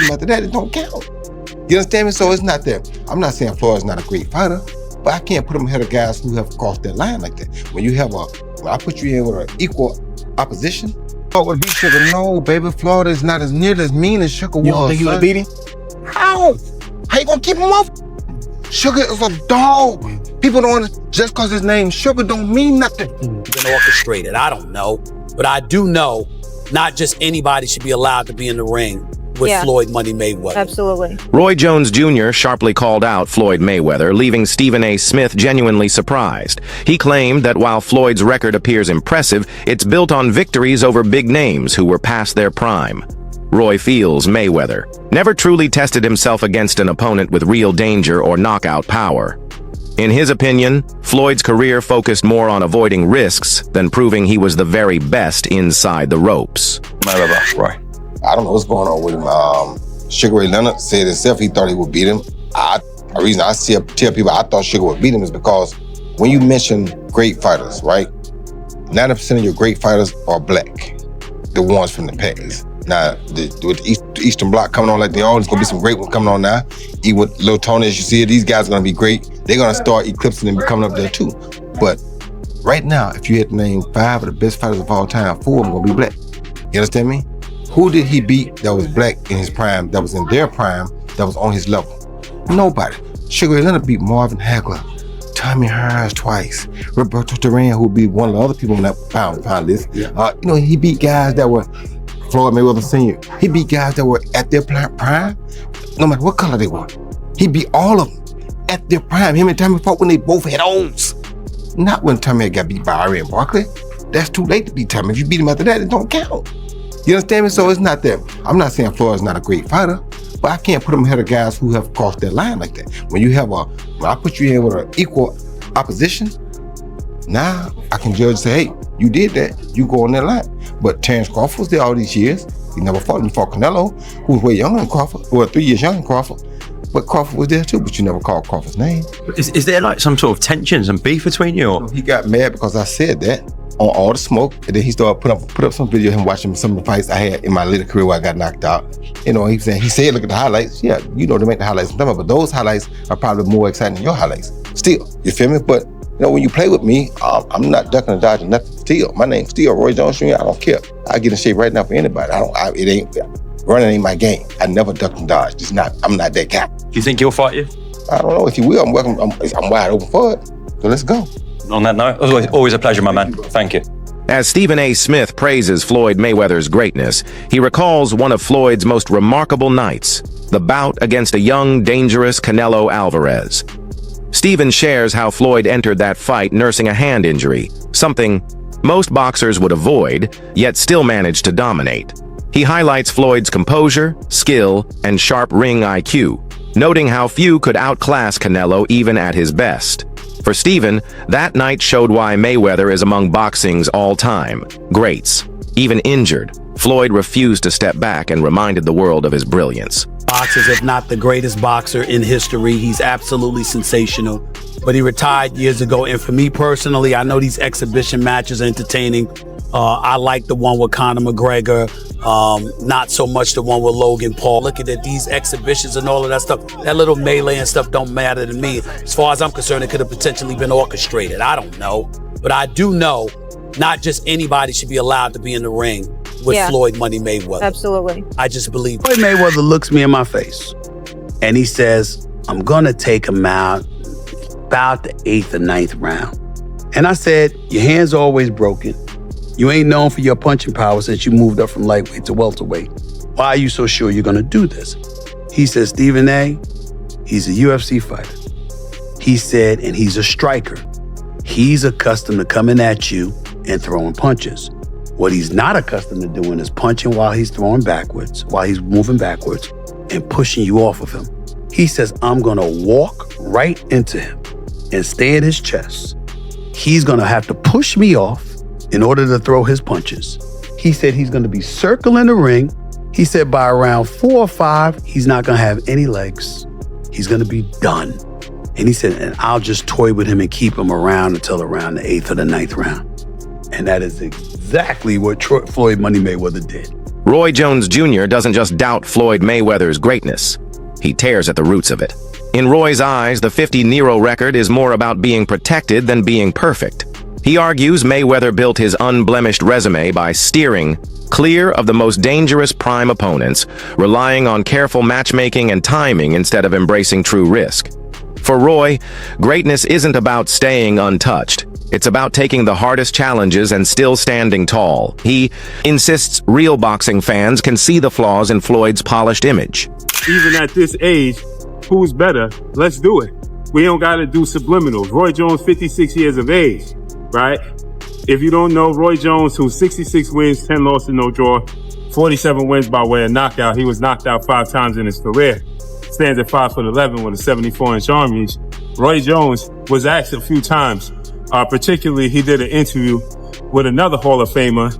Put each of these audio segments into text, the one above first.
beat him after that, it don't count. You understand me? So it's not that. I'm not saying Floyd's not a great fighter, but I can't put him ahead of guys who have crossed that line like that. When I put you in with an equal opposition, Floyd would beat Sugar. No, baby, Floyd is not as near as mean as Sugar was. You don't think he would beat him? How? How you gonna keep him off? Sugar is a dog. People don't, just cause his name Sugar don't mean nothing. Been orchestrated, I don't know. But I do know not just anybody should be allowed to be in the ring with Floyd Money Mayweather. Absolutely. Roy Jones Jr. sharply called out Floyd Mayweather, leaving Stephen A. Smith genuinely surprised. He claimed that while Floyd's record appears impressive, it's built on victories over big names who were past their prime. Roy feels Mayweather never truly tested himself against an opponent with real danger or knockout power. In his opinion, Floyd's career focused more on avoiding risks than proving he was the very best inside the ropes. Roy. I don't know what's going on with him. Sugar Ray Leonard said himself he thought he would beat him. The reason I tell people I thought Sugar would beat him is because when you mention great fighters, right? 90% of your great fighters are black, the ones from the past. Now, with the Eastern Bloc coming on like they always gonna be some great ones coming on now. Even with Lil Tony, as you see it, these guys are gonna be great. They're gonna start eclipsing and coming up there too. But right now, if you had to name 5 of the best fighters of all time, 4 of them gonna be black. You understand me? Who did he beat that was black in his prime, that was in their prime, that was on his level? Nobody. Sugar Ray Leonard beat Marvin Hagler, Tommy Hearns twice, Roberto Duran, who would be one of the other people on that pound list. He beat guys that were Floyd Mayweather Sr. He beat guys that were at their prime, no matter what color they were. He beat all of them at their prime. Him and Tommy fought when they both had O's. Not when Tommy got beat by Ari and Barkley. That's too late to beat Tommy. If you beat him after that, it don't count. You understand me? So it's not that. I'm not saying Floyd's not a great fighter, but I can't put him ahead of guys who have crossed that line like that. When I put you in with an equal opposition, now I can judge and say, hey, you did that, you go on that line. But Terrence Crawford was there all these years. He never fought him. He fought Canelo, who was way younger than Crawford, 3 years younger than Crawford. But Crawford was there too, but you never called Crawford's name. Is there like some sort of tensions and beef between you? Or? He got mad because I said that on All the Smoke, and then he started put up some video of him watching some of the fights I had in my later career where I got knocked out. He said, look at the highlights. Yeah, they make the highlights, but those highlights are probably more exciting than your highlights. Still, you feel me? But when you play with me, I'm not ducking and dodging nothing. Still, my name's still Roy Jones Jr. I don't care. I get in shape right now for anybody. Running ain't my game. I never duck and dodge. I'm not that guy. Do you think he'll fight you? I don't know. If you will, I'm welcome. I'm wide open for it. So let's go. On that note, always a pleasure, my man. Thank you. As Stephen A. Smith praises Floyd Mayweather's greatness, he recalls one of Floyd's most remarkable nights, the bout against a young, dangerous Canelo Alvarez. Stephen shares how Floyd entered that fight nursing a hand injury, something most boxers would avoid, yet still managed to dominate. He highlights Floyd's composure, skill, and sharp ring IQ, noting how few could outclass Canelo even at his best. For Stephen, that night showed why Mayweather is among boxing's all-time greats. Even injured, Floyd refused to step back and reminded the world of his brilliance. Boxers, if not the greatest boxer in history. He's absolutely sensational. But he retired years ago, and for me personally, I know these exhibition matches are entertaining. I like the one with Conor McGregor, not so much the one with Logan Paul. Looking at these exhibitions and all of that stuff, that little melee and stuff don't matter to me. As far as I'm concerned, it could have potentially been orchestrated. I don't know. But I do know not just anybody should be allowed to be in the ring with Floyd Money Mayweather. Absolutely. I just believe. Floyd Mayweather looks me in my face and he says, I'm gonna take him out about the 8th or 9th round. And I said, your hand's always broken. You ain't known for your punching power since you moved up from lightweight to welterweight. Why are you so sure you're gonna do this? He said, Stephen A., he's a UFC fighter. He said, and he's a striker. He's accustomed to coming at you and throwing punches. What he's not accustomed to doing is punching while he's throwing backwards, while he's moving backwards and pushing you off of him. He says, I'm gonna walk right into him and stay at his chest. He's gonna have to push me off in order to throw his punches. He said he's gonna be circling the ring. He said by around 4 or 5, he's not gonna have any legs. He's gonna be done. And he said, and I'll just toy with him and keep him around until around the 8th or the 9th round. And that is exactly what Floyd Money Mayweather did. Roy Jones Jr. doesn't just doubt Floyd Mayweather's greatness. He tears at the roots of it. In Roy's eyes, the 50-0 record is more about being protected than being perfect. He argues Mayweather built his unblemished resume by steering clear of the most dangerous prime opponents, relying on careful matchmaking and timing instead of embracing true risk. For Roy, greatness isn't about staying untouched. It's about taking the hardest challenges and still standing tall. He insists real boxing fans can see the flaws in Floyd's polished image. Even at this age, who's better? Let's do it. We don't got to do subliminals. Roy Jones, 56 years of age, right? If you don't know, Roy Jones, who's 66 wins, 10 losses, no draw, 47 wins by way of knockout. He was knocked out 5 times in his career. Stands at 5'11" with a 74-inch arm reach. Roy Jones was asked a few times, particularly he did an interview with another Hall of Famer,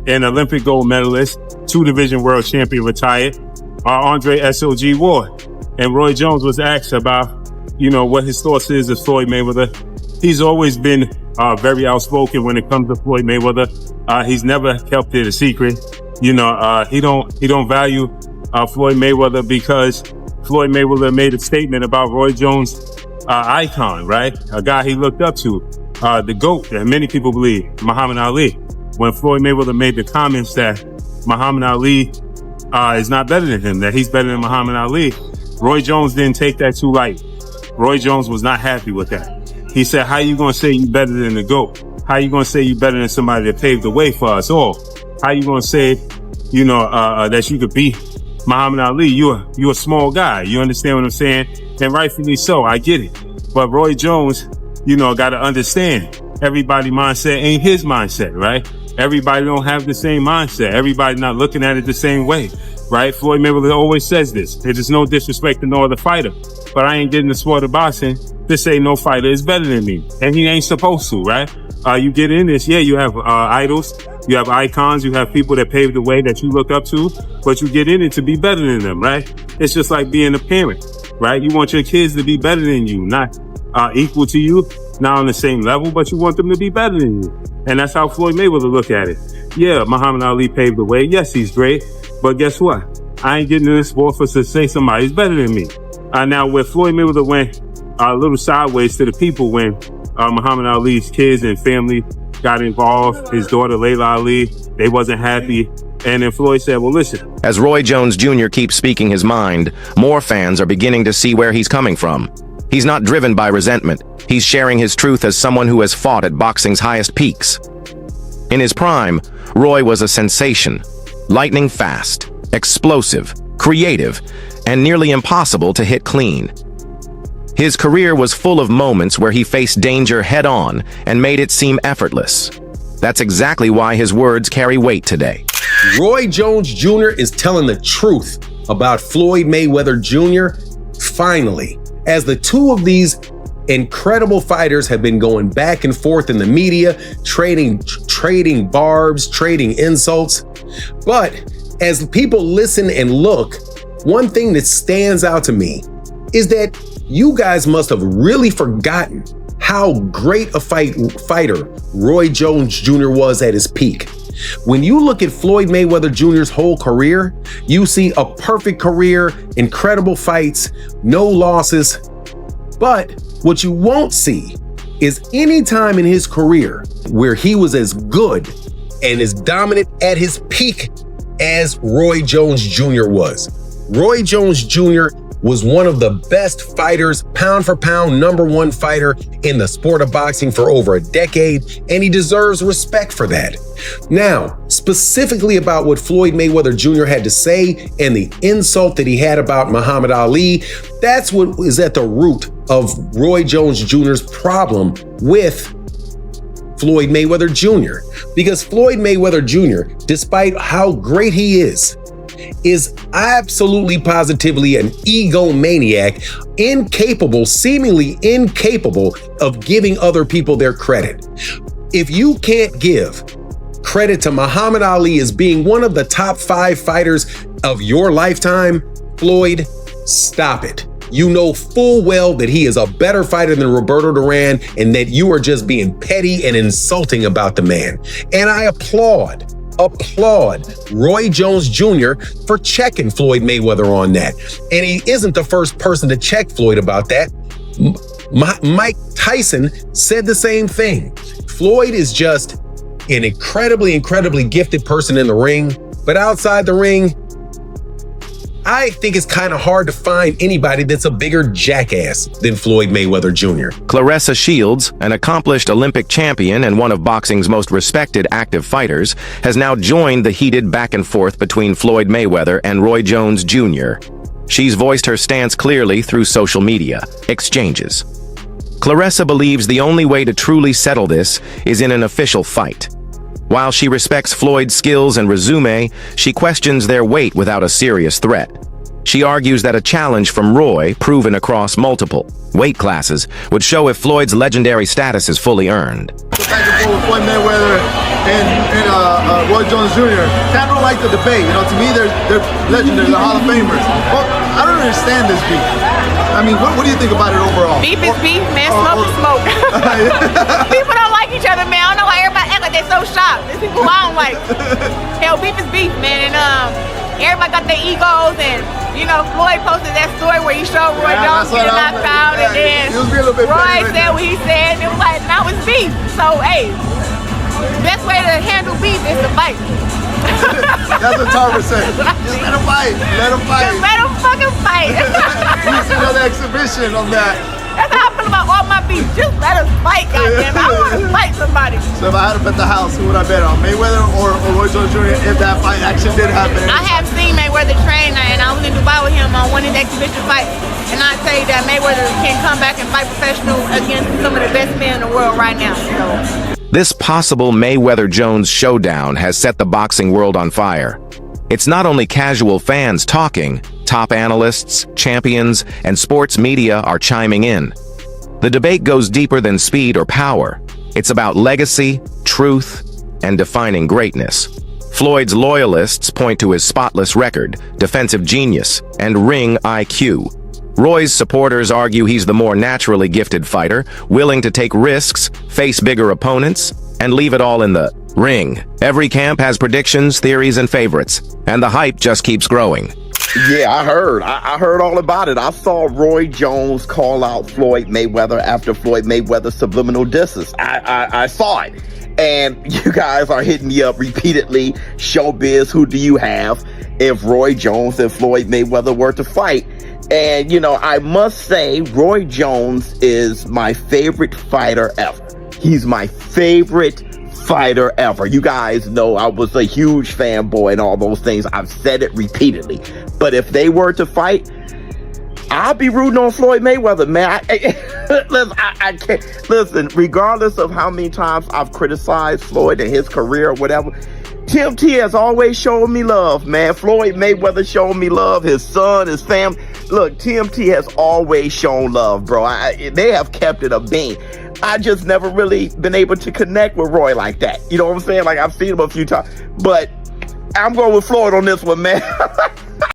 an Olympic gold medalist, 2-division world champion retired, Andre S.O.G. Ward. And Roy Jones was asked about, what his thoughts is of Floyd Mayweather. He's always been very outspoken when it comes to Floyd Mayweather. He's never kept it a secret. He don't value Floyd Mayweather because Floyd Mayweather made a statement about Roy Jones, icon, right? A guy he looked up to, the GOAT that many people believe, Muhammad Ali. When Floyd Mayweather made the comments that Muhammad Ali is not better than him, that he's better than Muhammad Ali, Roy Jones didn't take that too light. Roy Jones was not happy with that. He said, how you gonna say you better than the GOAT? How you gonna say you better than somebody that paved the way for us all? How you gonna say, that you could beat Muhammad Ali? You're a small guy. You understand what I'm saying? And rightfully so, I get it. But Roy Jones, gotta understand, everybody's mindset ain't his mindset, right? Everybody don't have the same mindset. Everybody not looking at it the same way, right? Floyd Mayweather always says this. It is no disrespect to no other fighter, but I ain't getting the sport of boxing to say no fighter is better than me. And he ain't supposed to, right? You get in this, you have idols, you have icons, you have people that paved the way that you look up to, but you get in it to be better than them, right? It's just like being a parent, right? You want your kids to be better than you, not equal to you, not on the same level, but you want them to be better than you. And that's how Floyd Mayweather look at it. Yeah, Muhammad Ali paved the way. Yes, he's great, but guess what? I ain't getting in this sport for to say somebody's better than me. Now, where Floyd Mayweather went a little sideways to the people when Muhammad Ali's kids and family got involved, his daughter Layla Ali, they wasn't happy. And then Floyd said, well, listen. As Roy Jones Jr. keeps speaking his mind, more fans are beginning to see where he's coming from. He's not driven by resentment. He's sharing his truth as someone who has fought at boxing's highest peaks. In his prime, Roy was a sensation. Lightning fast, explosive, creative, and nearly impossible to hit clean. His career was full of moments where he faced danger head-on and made it seem effortless. That's exactly why his words carry weight today. Roy Jones Jr. is telling the truth about Floyd Mayweather Jr. Finally, as the two of these incredible fighters have been going back and forth in the media, trading barbs, trading insults. But as people listen and look, one thing that stands out to me is that you guys must have really forgotten how great a fighter Roy Jones Jr. was at his peak. When you look at Floyd Mayweather Jr.'s whole career, you see a perfect career, incredible fights, no losses. But what you won't see is any time in his career where he was as good and as dominant at his peak as Roy Jones Jr. was. Roy Jones Jr. was one of the best fighters, pound for pound, #1 fighter in the sport of boxing for over a decade, and he deserves respect for that. Now, specifically about what Floyd Mayweather Jr. had to say and the insult that he had about Muhammad Ali, that's what is at the root of Roy Jones Jr.'s problem with Floyd Mayweather Jr. Because Floyd Mayweather Jr., despite how great he is absolutely positively an egomaniac, seemingly incapable of giving other people their credit. If you can't give credit to Muhammad Ali as being one of the top 5 fighters of your lifetime, Floyd, stop it. You know full well that he is a better fighter than Roberto Duran and that you are just being petty and insulting about the man. And I applaud applaud Roy Jones Jr. for checking Floyd Mayweather on that. And he isn't the first person to check Floyd about that. Mike Tyson said the same thing. Floyd is just an incredibly gifted person in the ring, but outside the ring, I think it's kind of hard to find anybody that's a bigger jackass than Floyd Mayweather Jr. Claressa Shields, an accomplished Olympic champion and one of boxing's most respected active fighters, has now joined the heated back and forth between Floyd Mayweather and Roy Jones Jr. She's voiced her stance clearly through social media exchanges. Claressa believes the only way to truly settle this is in an official fight. While she respects Floyd's skills and resume, she questions their weight without a serious threat. She argues that a challenge from Roy, proven across multiple weight classes, would show if Floyd's legendary status is fully earned. Back and forth with Floyd Mayweather and Roy Jones Jr. Kind of don't like the debate. You know, to me, they're legendary, they're Hall of Famers. Well, I don't understand this beef. I mean, what do you think about it overall? Beef is beef, man. Smoke is smoke. People don't like each other, man. I don't know why everybody act like they're so shocked. There's people who I don't like. Hell, beef is beef, man. And everybody got their egos. And, you know, Floyd posted that story where he showed Roy Jones getting knocked out. And then Roy said what he said. And it was like, now it's beef. So, hey, the best way to handle beef is to fight. That's what Tarver said. Just let him fight. Let him fight. Just let him fucking fight. We need another exhibition on that. That's how I feel about all my beef. Just let us fight, goddamn. I want to fight somebody. So if I had to bet the house, who would I bet on? Mayweather or Roy Jones Jr. if that fight actually did happen? I have seen Mayweather train, and I was in Dubai with him on one of the exhibition fights. And I tell you that Mayweather can come back and fight professional against some of the best men in the world right now. So. This possible Mayweather-Jones showdown has set the boxing world on fire. It's not only casual fans talking, top analysts, champions, and sports media are chiming in. The debate goes deeper than speed or power. It's about legacy, truth, and defining greatness. Floyd's loyalists point to his spotless record, defensive genius, and ring IQ. Roy's supporters argue he's the more naturally gifted fighter, willing to take risks, face bigger opponents, and leave it all in the ring. Every camp has predictions, theories, and favorites, and the hype just keeps growing. Yeah, I heard. I heard all about it. I saw Roy Jones call out Floyd Mayweather after Floyd Mayweather's subliminal disses. I saw it. And you guys are hitting me up repeatedly. Showbiz, who do you have if Roy Jones and Floyd Mayweather were to fight? And, you know, I must say, Roy Jones is my favorite fighter ever. He's my favorite fighter ever. You guys know I was a huge fanboy and all those things. I've said it repeatedly. But if they were to fight, I'll be rooting on Floyd Mayweather, man. I can't. Listen, regardless of how many times I've criticized Floyd and his career or whatever, TMT has always shown me love, man. Floyd Mayweather showed me love. His son, his family. Look, TMT has always shown love, bro. They have kept it a bean. I just never really been able to connect with Roy like that. You know what I'm saying? Like, I've seen him a few times. But I'm going with Floyd on this one, man.